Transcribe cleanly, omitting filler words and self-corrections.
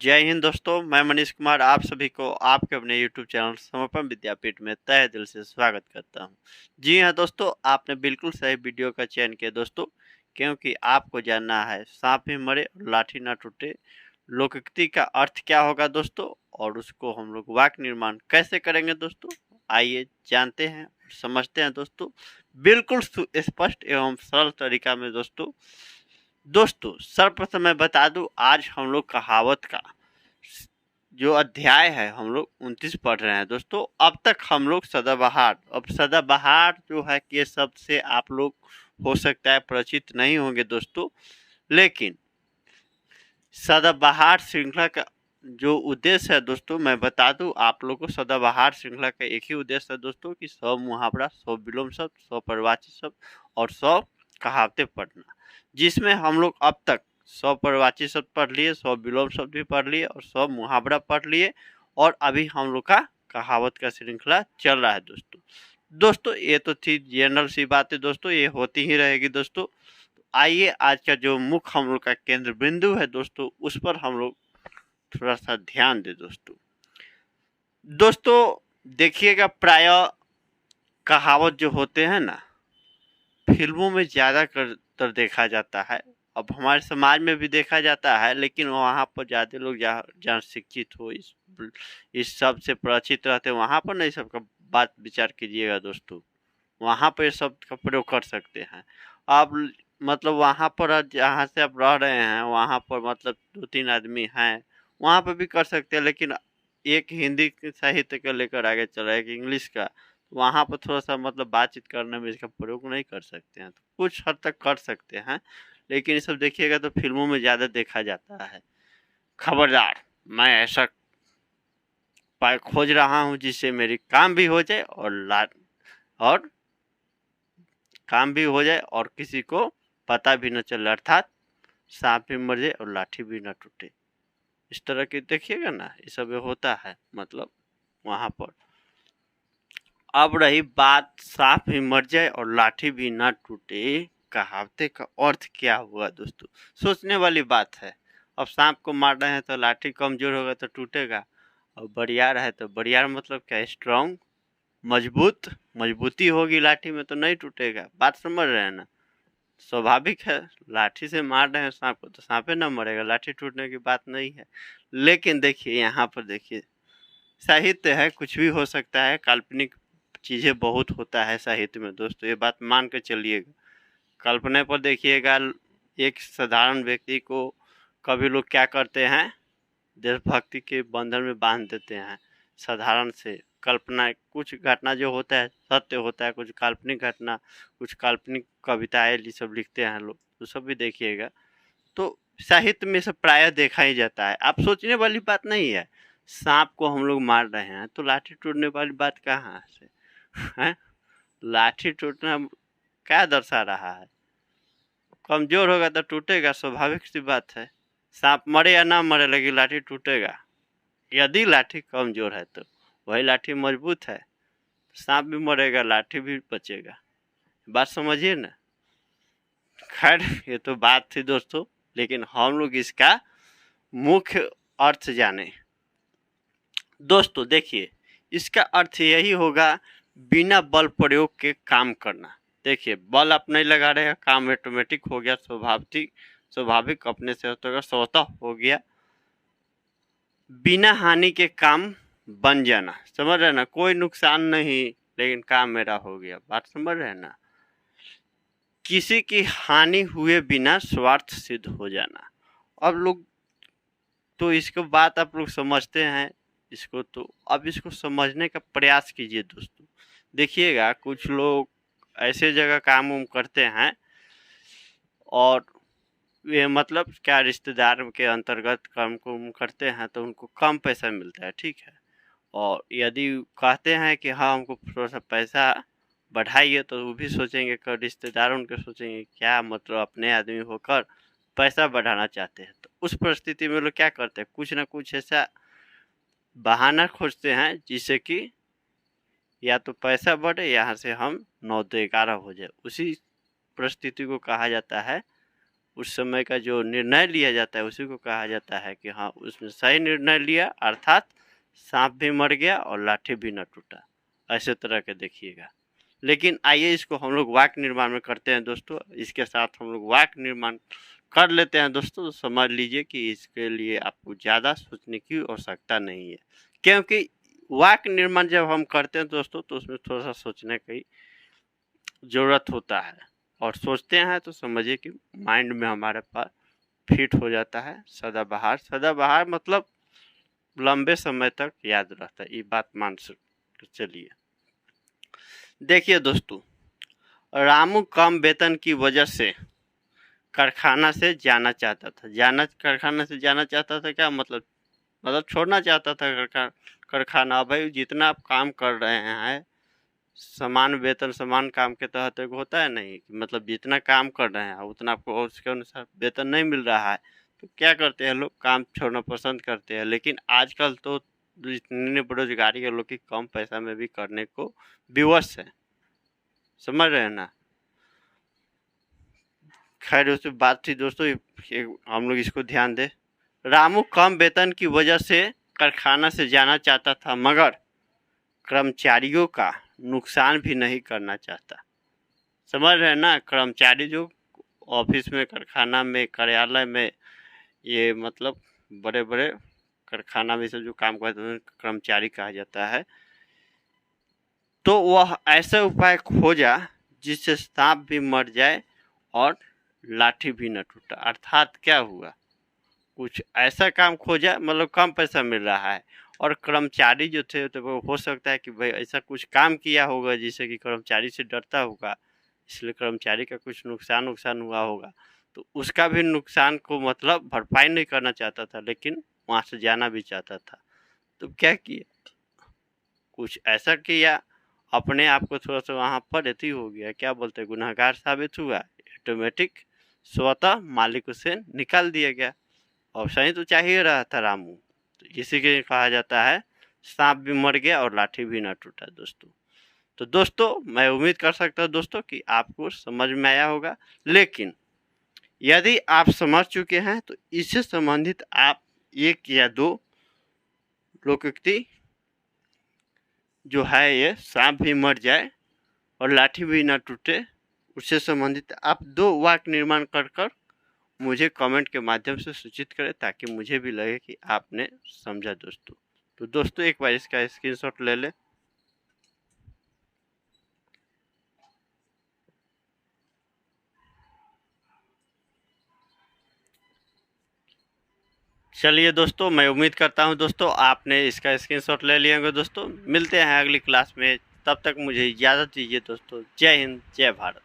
जय हिंद दोस्तों, मैं मनीष कुमार आप सभी को आपके अपने YouTube चैनल समर्पण विद्यापीठ में तहे दिल से स्वागत करता हूं। जी हां दोस्तों, आपने बिल्कुल सही वीडियो का चयन किया दोस्तों, क्योंकि आपको जानना है सांप भी मरे और लाठी ना टूटे लोकोक्ति का अर्थ क्या होगा दोस्तों, और उसको हम लोग वाक्य निर्माण कैसे करेंगे दोस्तों। आइए जानते हैं, समझते हैं दोस्तों, बिल्कुल स्पष्ट एवं सरल तरीका में दोस्तों। सर्वप्रथम मैं बता दूं, आज हम लोग कहावत का जो अध्याय है हम लोग 29 पढ़ रहे हैं दोस्तों। अब तक हम लोग सदाबहार, अब सदाबहार जो है कि ये शब्द से आप लोग हो सकता है परिचित नहीं होंगे दोस्तों, लेकिन सदाबहार श्रृंखला का जो उद्देश्य है दोस्तों, मैं बता दूं आप लोगों को। सदाबहार श्रृंखला का एक ही उद्देश्य है दोस्तों कि 100 मुहावरा, 100 विलोम शब्द, 100 परिवाची शब्द और 100 कहावतें पढ़ना, जिसमें हम लोग अब तक 100 परिवाची शब्द पढ़ लिए, 100 विलोम शब्द भी पढ़ लिए और 100 मुहावरा पढ़ लिए, और अभी हम लोग का कहावत का श्रृंखला चल रहा है दोस्तों। ये तो थी जनरल सी बात है दोस्तों, ये होती ही रहेगी दोस्तों। आइए आज का जो मुख्य हम लोग का केंद्र बिंदु है दोस्तों, उस पर हम लोग थोड़ा सा ध्यान दे दोस्तों। देखिएगा, प्राय कहावत जो होते हैं ना, फिल्मों में ज़्यादातर देखा जाता है। अब हमारे समाज में भी देखा जाता है, लेकिन वहाँ पर ज़्यादा लोग जहाँ शिक्षित हो, इस सब से परिचित रहते हैं, वहाँ पर नहीं सबका बात विचार कीजिएगा दोस्तों। वहाँ पर शब्द का प्रयोग कर सकते हैं आप। मतलब वहाँ पर जहाँ से आप रह रहे हैं, वहाँ पर मतलब 2-3 आदमी हैं, वहाँ पर भी कर सकते हैं, लेकिन एक हिंदी साहित्य को लेकर आगे चल रहा है, एक इंग्लिश का, वहाँ पर थोड़ा सा मतलब बातचीत करने में इसका प्रयोग नहीं कर सकते हैं, तो कुछ हद तक कर सकते हैं, लेकिन ये सब देखिएगा तो फिल्मों में ज़्यादा देखा जाता है। खबरदार, मैं ऐसा खोज रहा हूँ जिससे मेरी काम भी हो जाए और काम भी हो जाए और किसी को पता भी न चले, अर्थात सांप भी मर जाए और लाठी भी न टूटे। इस तरह की देखिएगा ना, ये सब होता है मतलब वहाँ पर। अब रही बात सांप भी मर जाए और लाठी भी न टूटे कहावते का अर्थ क्या हुआ दोस्तों, सोचने वाली बात है। अब सांप को मार रहे हैं तो लाठी कमजोर होगा तो टूटेगा, और बरियार है तो बरियार मतलब क्या, स्ट्रांग, मजबूती होगी लाठी में तो नहीं टूटेगा। बात समझ रहे हैं ना, स्वाभाविक है। लाठी से मार रहे हैं सांप को तो सांपे ना मरेगा, लाठी टूटने की बात नहीं है। लेकिन देखिए यहाँ पर देखिए, साहित्य है, कुछ भी हो सकता है, काल्पनिक चीज़ें बहुत होता है साहित्य में दोस्तों, ये बात मान के चलिएगा। कल्पना पर देखिएगा, एक साधारण व्यक्ति को कभी लोग क्या करते हैं, देशभक्ति के बंधन में बांध देते हैं। साधारण से कल्पना, कुछ घटना जो होता है सत्य होता है, कुछ काल्पनिक घटना, कुछ काल्पनिक कविताएं ये सब लिखते हैं लोग, तो सब भी देखिएगा। तो साहित्य में सब प्रायः देखा ही जाता है। आप सोचने वाली बात नहीं है, सांप को हम लोग मार रहे हैं तो लाठी टूटने वाली बात कहाँ से है। लाठी टूटना क्या दर्शा रहा है, कमजोर होगा तो टूटेगा, स्वाभाविक सी बात है। सांप मरे या ना मरे, लेकिन लाठी टूटेगा। यदि लाठी कमजोर है तो वही लाठी मजबूत है, सांप भी मरेगा, लाठी भी बचेगा। बात समझिए ना। खैर, ये तो बात थी दोस्तों, लेकिन हम लोग इसका मुख्य अर्थ जाने दोस्तों। देखिए, इसका अर्थ यही होगा, बिना बल प्रयोग के काम करना। देखिए, बल आप नहीं लगा रहे हैं, काम ऑटोमेटिक हो गया, स्वाभाविक अपने से होगा, स्वतः हो गया। बिना हानि के काम बन जाना, समझ रहे ना, कोई नुकसान नहीं लेकिन काम मेरा हो गया। बात समझ रहे ना। किसी की हानि हुए बिना स्वार्थ सिद्ध हो जाना। अब लोग तो इसको बात आप लोग समझते हैं इसको, तो अब इसको समझने का प्रयास कीजिए दोस्तों। देखिएगा, कुछ लोग ऐसे जगह काम उम करते हैं, और ये मतलब क्या, रिश्तेदार के अंतर्गत काम को करते हैं तो उनको कम पैसा मिलता है, ठीक है। और यदि कहते हैं कि हाँ हमको थोड़ा सा पैसा बढ़ाइए, तो वो भी सोचेंगे कि रिश्तेदार उनके सोचेंगे क्या, मतलब अपने आदमी होकर पैसा बढ़ाना चाहते हैं। तो उस परिस्थिति में लोग क्या करते हैं, कुछ ना कुछ ऐसा बहाना खोजते हैं जिससे कि या तो पैसा बढ़े, यहाँ से हम 9 से 11 हो जाए। उसी परिस्थिति को कहा जाता है उस समय का जो निर्णय लिया जाता है उसी को कहा जाता है कि हाँ उसने सही निर्णय लिया, अर्थात सांप भी मर गया और लाठी भी न टूटा। ऐसे तरह के देखिएगा। लेकिन आइए इसको हम लोग वाक्य निर्माण में करते हैं दोस्तों। इसके साथ हम लोग वाक्य निर्माण कर लेते हैं दोस्तों। तो समझ लीजिए कि इसके लिए आपको ज़्यादा सोचने की आवश्यकता नहीं है, क्योंकि वाक्य निर्माण जब हम करते हैं दोस्तों तो उसमें थोड़ा सा सोचने की ज़रूरत होता है, और सोचते हैं तो समझिए कि माइंड में हमारे पास फिट हो जाता है। सदाबहार, सदाबहार मतलब लंबे समय तक याद रहता है, ये बात मान सकते। चलिए देखिए दोस्तों, रामू कम वेतन की वजह से कारखाना से जाना चाहता था। कारखाना से जाना चाहता था क्या मतलब छोड़ना चाहता था कारखाना। भाई जितना आप काम कर रहे हैं, समान वेतन समान काम के तहत एक होता है नहीं, मतलब जितना काम कर रहे हैं उतना आपको उसके अनुसार वेतन नहीं मिल रहा है, तो क्या करते हैं लोग, काम छोड़ना पसंद करते हैं। लेकिन आजकल तो इतनी बेरोजगारी है, लोग की कम पैसा में भी करने को विवश है, समझ रहे हैं ना। खैर उस बात थी दोस्तों, हम लोग इसको ध्यान दें। रामू कम वेतन की वजह से कारखाना से जाना चाहता था, मगर कर्मचारियों का नुकसान भी नहीं करना चाहता। समझ रहे हैं ना। कर्मचारी जो ऑफिस में, कारखाना में, कार्यालय में, ये मतलब बड़े बड़े कारखाना में से जो काम करते हैं कर्मचारी कहा जाता है। तो वह ऐसा उपाय खोजा जिससे सांप भी मर जाए और लाठी भी न टूटा। अर्थात क्या हुआ, कुछ ऐसा काम खोजा, मतलब कम पैसा मिल रहा है, और कर्मचारी जो थे तो वो हो सकता है कि भाई ऐसा कुछ काम किया होगा जिससे कि कर्मचारी से डरता होगा, इसलिए कर्मचारी का कुछ नुकसान हुआ होगा, तो उसका भी नुकसान को मतलब भरपाई नहीं करना चाहता था, लेकिन वहाँ से जाना भी चाहता था। तो क्या किया, कुछ ऐसा किया, अपने आप को थोड़ा सा वहाँ पर अति हो गया, क्या बोलते हैं, गुनहगार साबित हुआ। ऑटोमेटिक स्वतः मालिक उसे निकाल दिया गया, और सही तो चाहिए रहा था रामू। तो इसी के कहा जाता है सांप भी मर गया और लाठी भी ना टूटा दोस्तों। तो दोस्तों मैं उम्मीद कर सकता हूँ दोस्तों कि आपको समझ में आया होगा। लेकिन यदि आप समझ चुके हैं तो इससे संबंधित आप एक या दो लोकोक्ति जो है, ये सांप भी मर जाए और लाठी भी ना टूटे, उससे संबंधित आप 2 वाक्य निर्माण कर मुझे कमेंट के माध्यम से सूचित करें, ताकि मुझे भी लगे कि आपने समझा दोस्तों। तो दोस्तों एक बार इसका स्क्रीनशॉट ले लें। चलिए दोस्तों, मैं उम्मीद करता हूं दोस्तों आपने इसका स्क्रीनशॉट ले लिए होंगे दोस्तों। मिलते हैं अगली क्लास में, तब तक मुझे इजाज़त दीजिए दोस्तों। जय हिंद, जय भारत।